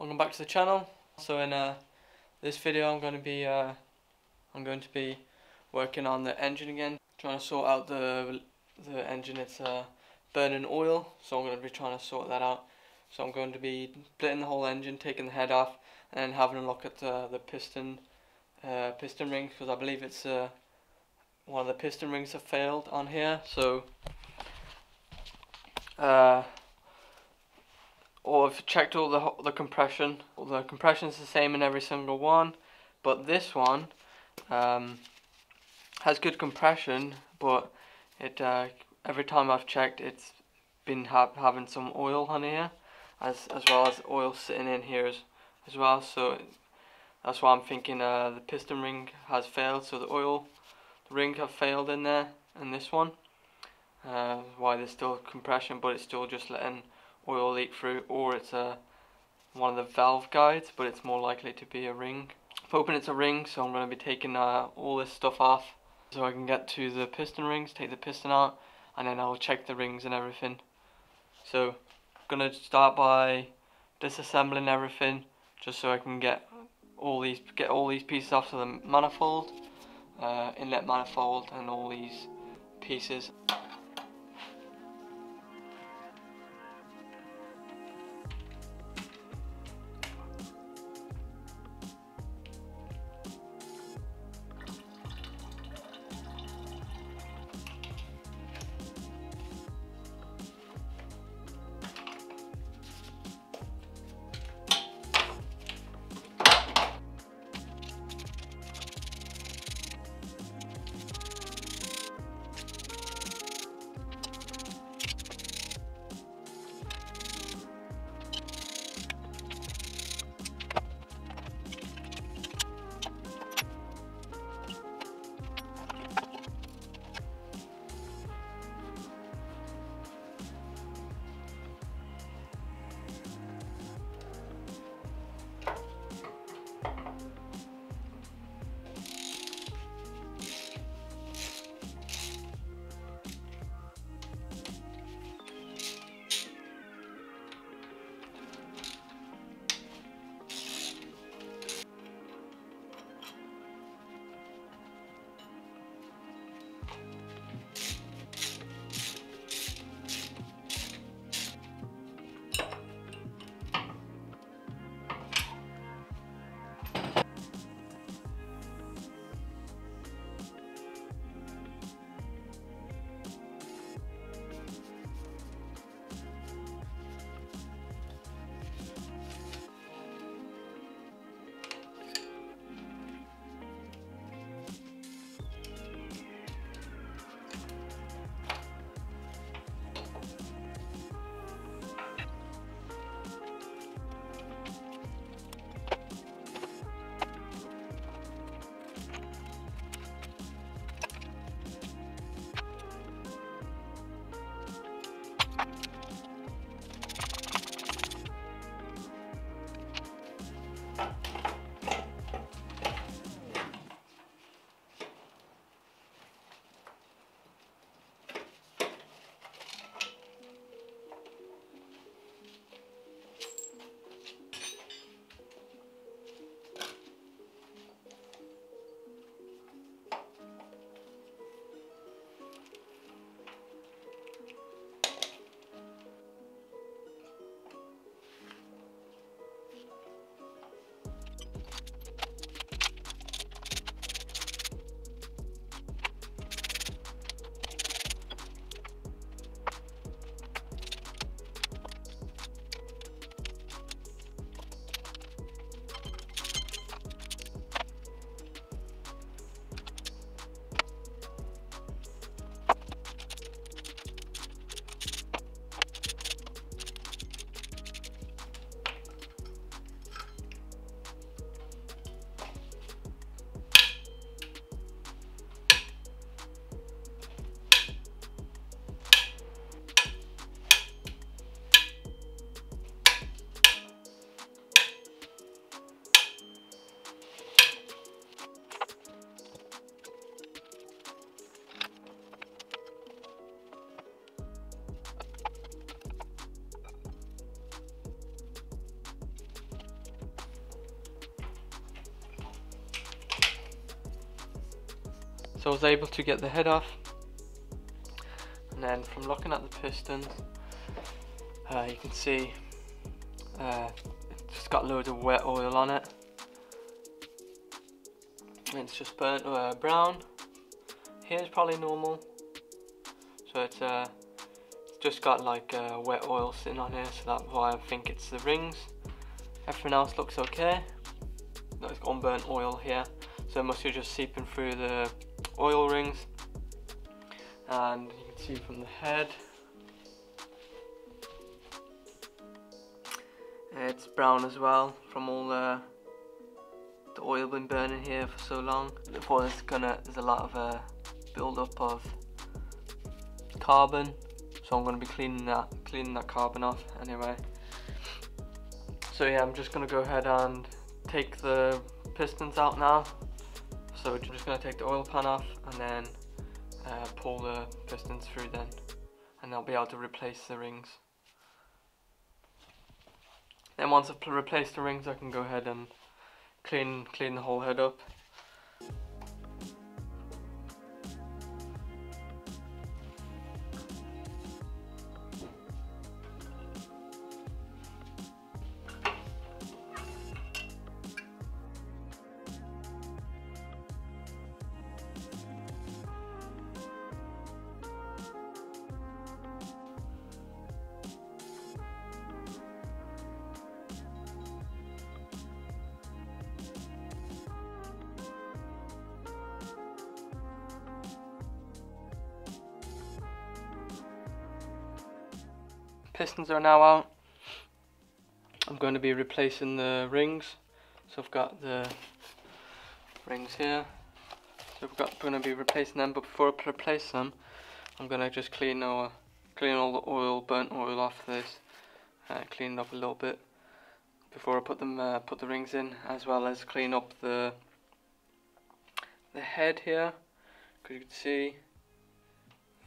Welcome back to the channel. So in this video, I'm going to be working on the engine again, trying to sort out the engine. It's burning oil, so I'm going to be trying to sort that out. So I'm going to be splitting the whole engine, taking the head off, and having a look at the piston rings, because I believe it's one of the piston rings have failed on here. So or I've checked all the compression. All the compression's the same in every single one, but this one has good compression, but it every time I've checked, it's been having some oil on here, as well as oil sitting in here as well. So that's why I'm thinking the piston ring has failed. So the ring have failed in there, and this one. Why there's still compression, but it's still just letting oil leak through, or it's one of the valve guides, but it's more likely to be a ring. I'm hoping it's a ring, so I'm going to be taking all this stuff off so I can get to the piston rings, take the piston out, and then I'll check the rings and everything. So I'm going to start by disassembling everything, just so I can get all these pieces off, so the manifold, inlet manifold, and all these pieces. So I was able to get the head off, and then from looking at the pistons, you can see it's just got loads of wet oil on it, and it's just burnt brown. Here's probably normal, so it's just got like wet oil sitting on here, so that's why I think it's the rings. Everything else looks okay. It's got unburnt oil here, so it must be just seeping through the oil rings. And you can see from the head, it's brown as well from all the oil been burning here for so long. Before there's a lot of build up of carbon, so I'm going to be cleaning that carbon off anyway. So yeah, I'm just going to go ahead and take the pistons out now. So we're just going to take the oil pan off and then pull the pistons through then, and I'll be able to replace the rings. Then once I've replaced the rings, I can go ahead and clean the whole head up. Pistons are now out. I'm going to be replacing the rings. So I've got the rings here. So I'm going to be replacing them, but before I replace them, I'm going to just clean all the burnt oil off this. Clean it up a little bit before I put the rings in, as well as clean up the head here, because you can see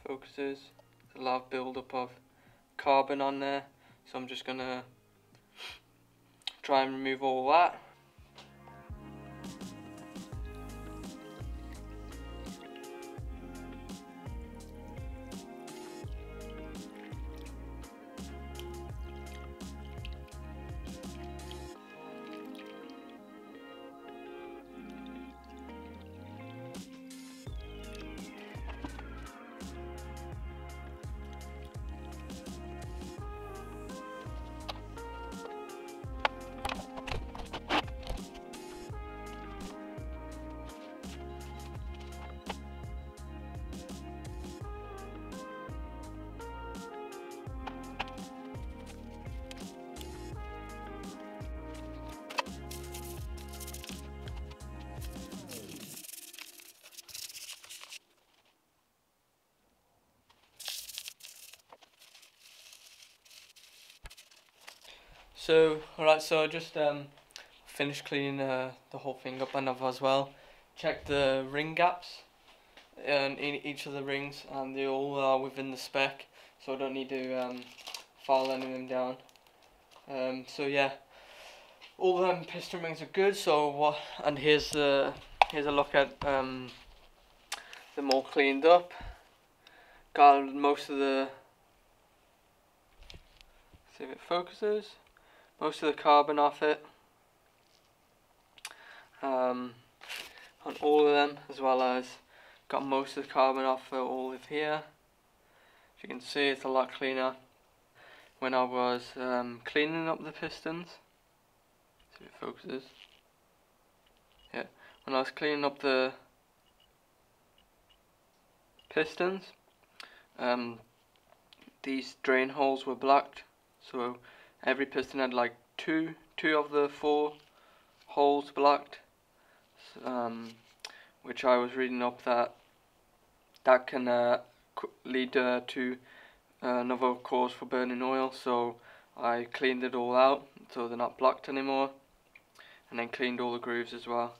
focuses. There's a lot of build up of carbon on there, so I'm just gonna try and remove all that. So alright, so I just finished cleaning the whole thing up, and I've as well checked the ring gaps in each of the rings, and they all are within the spec, so I don't need to file any of them down. So yeah, all the piston rings are good. So and here's a look at them all cleaned up. Got most of the, see if it focuses, most of the carbon off it, on all of them, as well as got most of the carbon off all of here. As you can see, it's a lot cleaner. When I was cleaning up the pistons, see if it focuses, yeah, when I was cleaning up the pistons, these drain holes were blocked, so every piston had like two of the 4 holes blocked, which I was reading up that can lead to another cause for burning oil. So I cleaned it all out so they're not blocked anymore, and then cleaned all the grooves as well,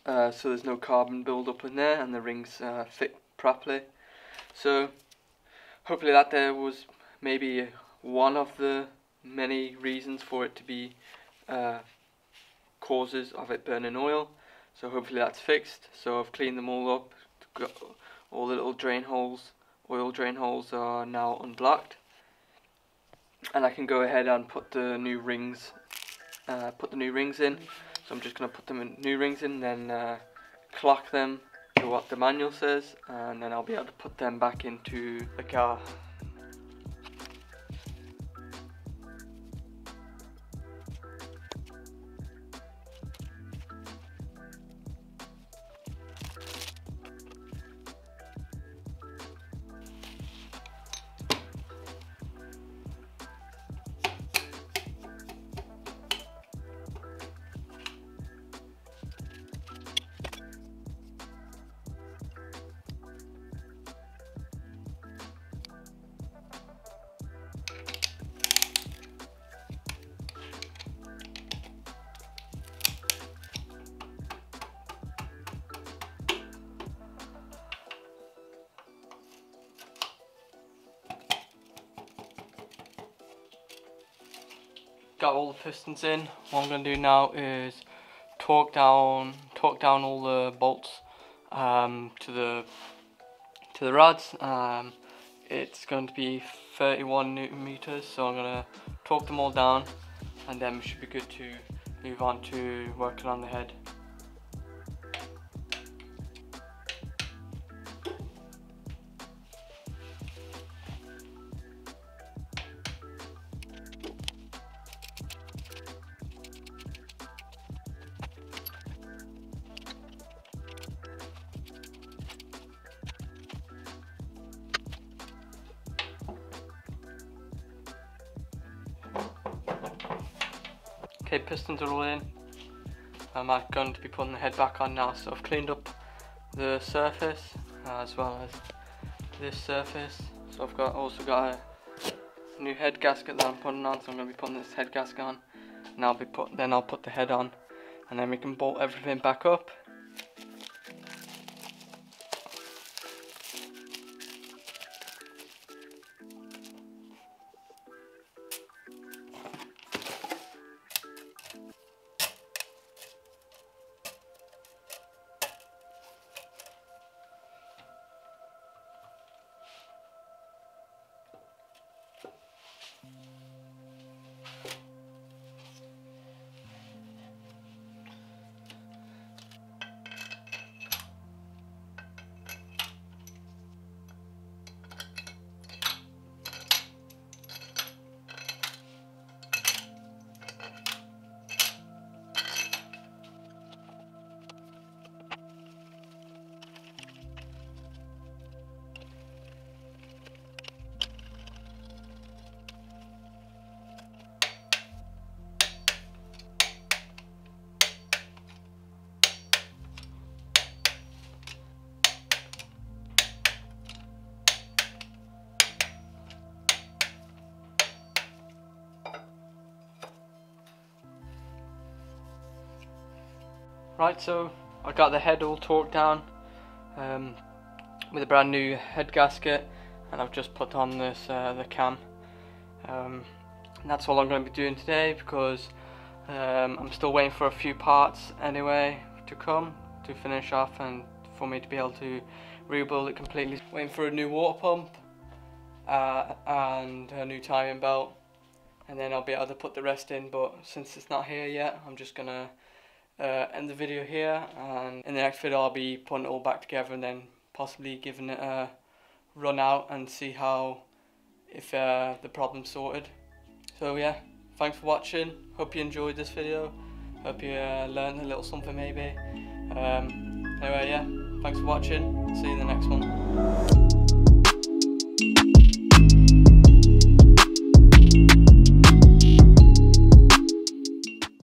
so there's no carbon build up in there, and the rings fit properly. So hopefully that there was maybe one of the many reasons for it to be causes of it burning oil. so hopefully that's fixed. So I've cleaned them all up, got all the little drain holes, oil drain holes are now unblocked, and I can go ahead and put the new rings in. So I'm just going to put them in new rings in, then clock them to what the manual says, and then I'll be able to put them back into the car. Got all the pistons in. What I'm going to do now is torque down all the bolts to the rods. It's going to be 31 Newton meters, so I'm going to torque them all down, and then we should be good to move on to working on the head. Okay, pistons are all in. I'm going to be putting the head back on now, so I've cleaned up the surface as well as this surface. So I've also got a new head gasket that I'm putting on, so I'm going to be putting this head gasket on, and I'll put the head on, and then we can bolt everything back up. Right, so I got the head all torqued down with a brand new head gasket, and I've just put on this the cam. And that's all I'm going to be doing today, because I'm still waiting for a few parts anyway to come to finish off and for me to be able to rebuild it completely. Waiting for a new water pump and a new timing belt, and then I'll be able to put the rest in. But since it's not here yet, I'm just gonna end the video here, and in the next video I'll be putting it all back together and then possibly giving it a run out and see if the problem's sorted. So yeah, thanks for watching. Hope you enjoyed this video. Hope you learned a little something maybe. Anyway, yeah, thanks for watching. See you in the next one.